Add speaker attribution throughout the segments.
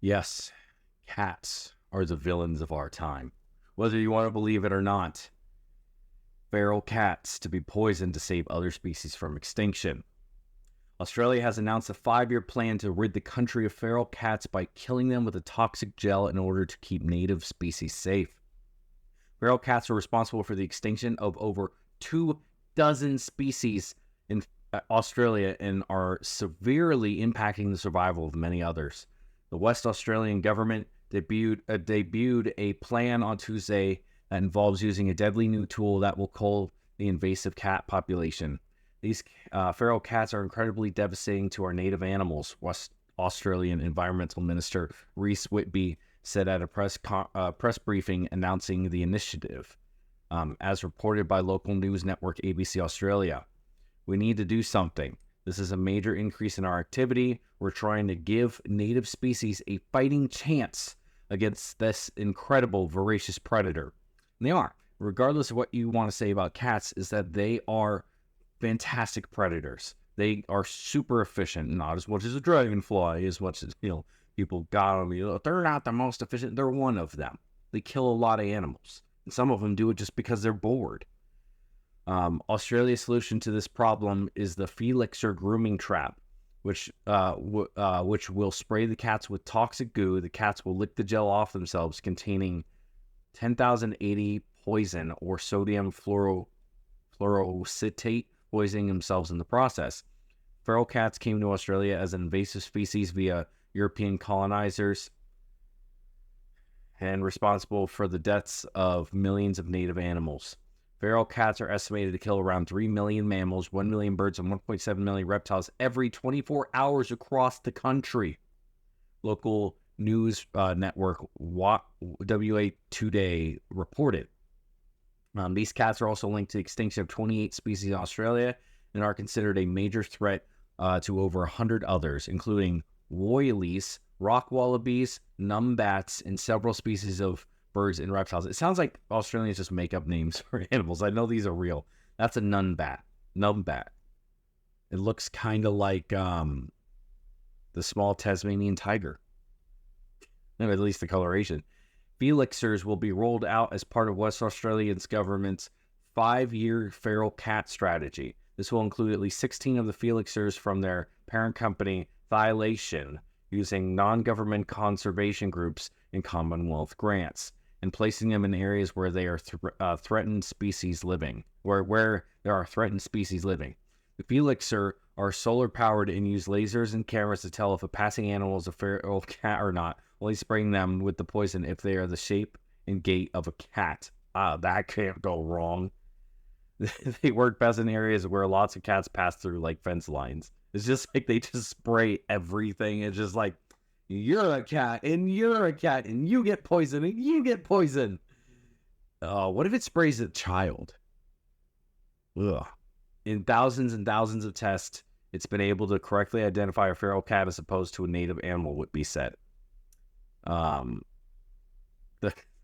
Speaker 1: Yes, cats are the villains of our time. Whether you want to believe it or not, feral cats to be poisoned to save other species from extinction. Australia has announced a 5-year plan to rid the country of feral cats by killing them with a toxic gel in order to keep native species safe. Feral cats are responsible for the extinction of over 24 species in Australia and are severely impacting the survival of many others. The West Australian government debuted a plan on Tuesday that involves using a deadly new tool that will cull the invasive cat population. These feral cats are incredibly devastating to our native animals, West Australian Environmental Minister Rhys Whitby said at a press briefing announcing the initiative. As reported by local news network ABC Australia, we need to do something. This is a major increase in our activity. We're trying to give native species a fighting chance against this incredible voracious predator. And they are. Regardless of what you want to say about cats, is that they are fantastic predators. They are super efficient, not as much as a dragonfly, as much as, people got them. They're not the most efficient. They're one of them. They kill a lot of animals. And some of them do it just because they're bored. Australia's solution to this problem is the Felixer grooming trap, which will spray the cats with toxic goo. The cats will lick the gel off themselves, containing 10,080 poison or sodium fluoroacetate, poisoning themselves in the process. Feral cats came to Australia as an invasive species via European colonizers and responsible for the deaths of millions of native animals. Feral cats are estimated to kill around 3 million mammals, 1 million birds, and 1.7 million reptiles every 24 hours across the country. Local news network WA Today reported. These cats are also linked to the extinction of 28 species in Australia and are considered a major threat to over 100 others, including woylies, rock wallabies, numbats, and several species of birds and reptiles. It sounds like Australians just make up names for animals. I know these are real. That's a numbat. It looks kind of like the small Tasmanian tiger. At least the coloration. Felixers will be rolled out as part of West Australia's government's 5-year feral cat strategy. This will include at least 16 of the Felixers from their parent company, Thylation, using non-government conservation groups and Commonwealth grants, and placing them in areas where they are threatened species living. Where there are threatened species living. The Felixer are solar-powered and use lasers and cameras to tell if a passing animal is a feral cat or not, only spraying them with the poison if they are the shape and gait of a cat. That can't go wrong. They work best in areas where lots of cats pass through, like fence lines. It's just like they just spray everything. It's just like, you're a cat, and you're a cat, and you get poison, and you get poison. What if it sprays a child? Ugh. In thousands and thousands of tests, it's been able to correctly identify a feral cat as opposed to a native animal, would be said. The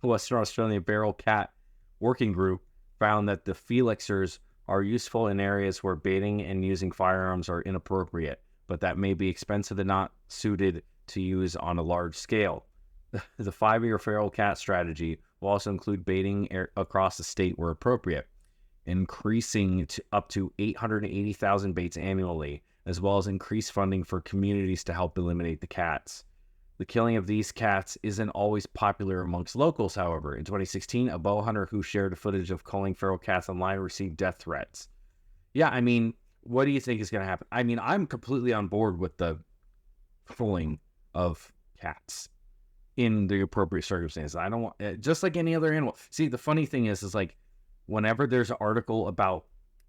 Speaker 1: Western Australian Feral Cat Working Group found that the Felixers are useful in areas where baiting and using firearms are inappropriate, but that may be expensive and not suited to use on a large scale. The 5-year feral cat strategy will also include baiting across the state where appropriate, increasing to up to 880,000 baits annually, as well as increased funding for communities to help eliminate the cats. The killing of these cats isn't always popular amongst locals, however. In 2016, a bow hunter who shared footage of culling feral cats online received death threats. Yeah, I mean, what do you think is going to happen? I mean, I'm completely on board with the culling of cats in the appropriate circumstances. I don't want, just like any other animal. See, the funny thing is like, whenever there's an article about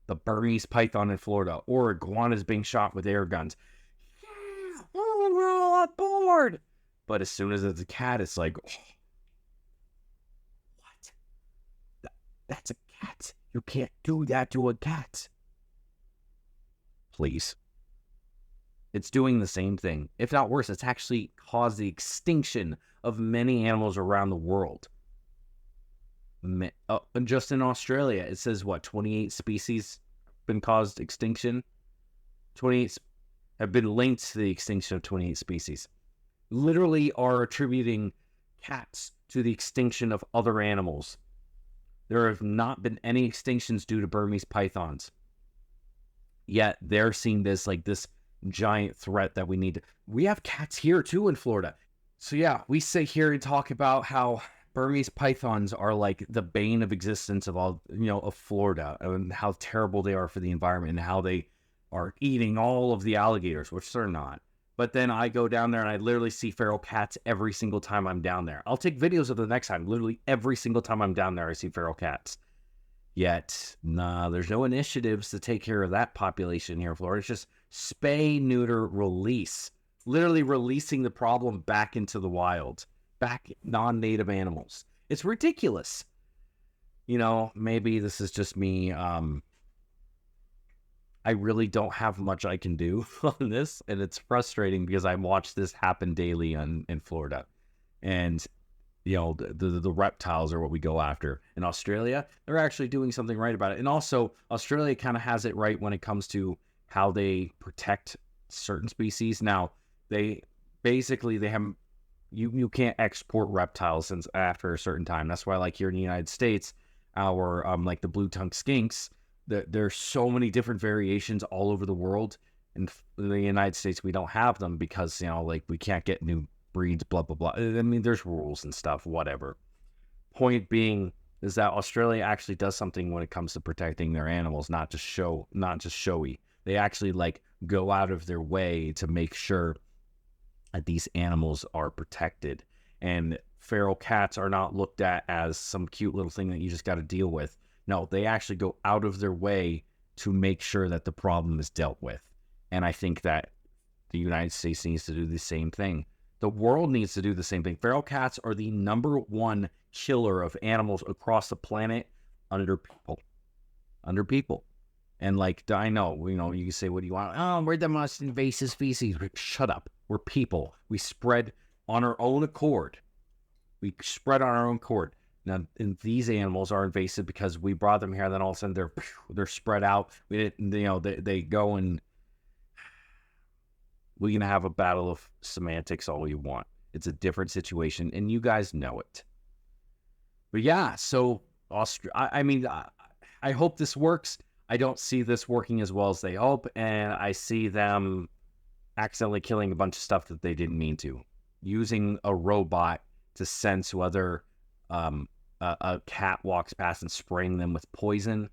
Speaker 1: the Burmese python in Florida or iguanas being shot with air guns, yeah, we're all on board. But as soon as it's a cat, it's like, oh, what? That's a cat. You can't do that to a cat. Please. It's doing the same thing. If not worse, it's actually caused the extinction of many animals around the world. Just in Australia, it says, 28 species been caused extinction? 28 have been linked to the extinction of 28 species. literally are attributing cats to the extinction of other animals. There have not been any extinctions due to Burmese pythons. Yet they're seeing this like this giant threat that we need to. We have cats here too in Florida. So yeah, we sit here and talk about how Burmese pythons are like the bane of existence of all, of Florida, and how terrible they are for the environment and how they are eating all of the alligators, which they're not. But then I go down there and I literally see feral cats every single time I'm down there. I'll take videos of the next time. Literally every single time I'm down there, I see feral cats. Yet, nah, there's no initiatives to take care of that population here in Florida. It's just spay, neuter, release. Literally releasing the problem back into the wild, back non-native animals. It's ridiculous. Maybe this is just me. I really don't have much I can do on this, and it's frustrating because I watch this happen daily in Florida. And the reptiles are what we go after. In Australia, they're actually doing something right about it. And also, Australia kind of has it right when it comes to how they protect certain species. Now, they have, you can't export reptiles since after a certain time. That's why, like here in the United States, our like the blue-tongued skinks, there's so many different variations all over the world. In the United States, we don't have them because, like we can't get new breeds, blah, blah, blah. I mean, there's rules and stuff, whatever. Point being is that Australia actually does something when it comes to protecting their animals, not just showy. They actually like go out of their way to make sure that these animals are protected. And feral cats are not looked at as some cute little thing that you just got to deal with. No, they actually go out of their way to make sure that the problem is dealt with. And I think that the United States needs to do the same thing. The world needs to do the same thing. Feral cats are the #1 killer of animals across the planet under people. And like, I know, you can say, what do you want? Oh, we're the most invasive species. Shut up. We're people. We spread on our own accord. Now, and these animals are invasive because we brought them here, and then all of a sudden they're spread out. We didn't, they go and we can have a battle of semantics all you want. It's a different situation, and you guys know it. But yeah, so I hope this works. I don't see this working as well as they hope, and I see them accidentally killing a bunch of stuff that they didn't mean to, using a robot to sense whether a cat walks past and spraying them with poison.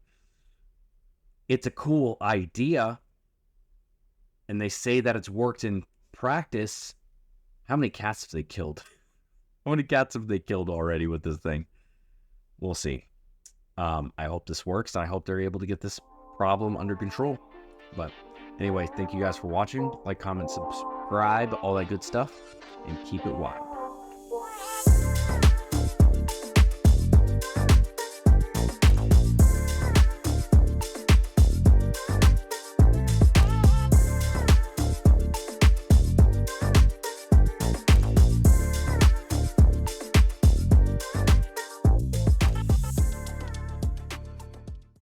Speaker 1: It's a cool idea, and they say that it's worked in practice. How many cats have they killed? How many cats have they killed already with this thing? We'll see. I hope this works, and I hope they're able to get this problem under control. But anyway, thank you guys for watching. Like, comment, subscribe, all that good stuff, and keep it wild.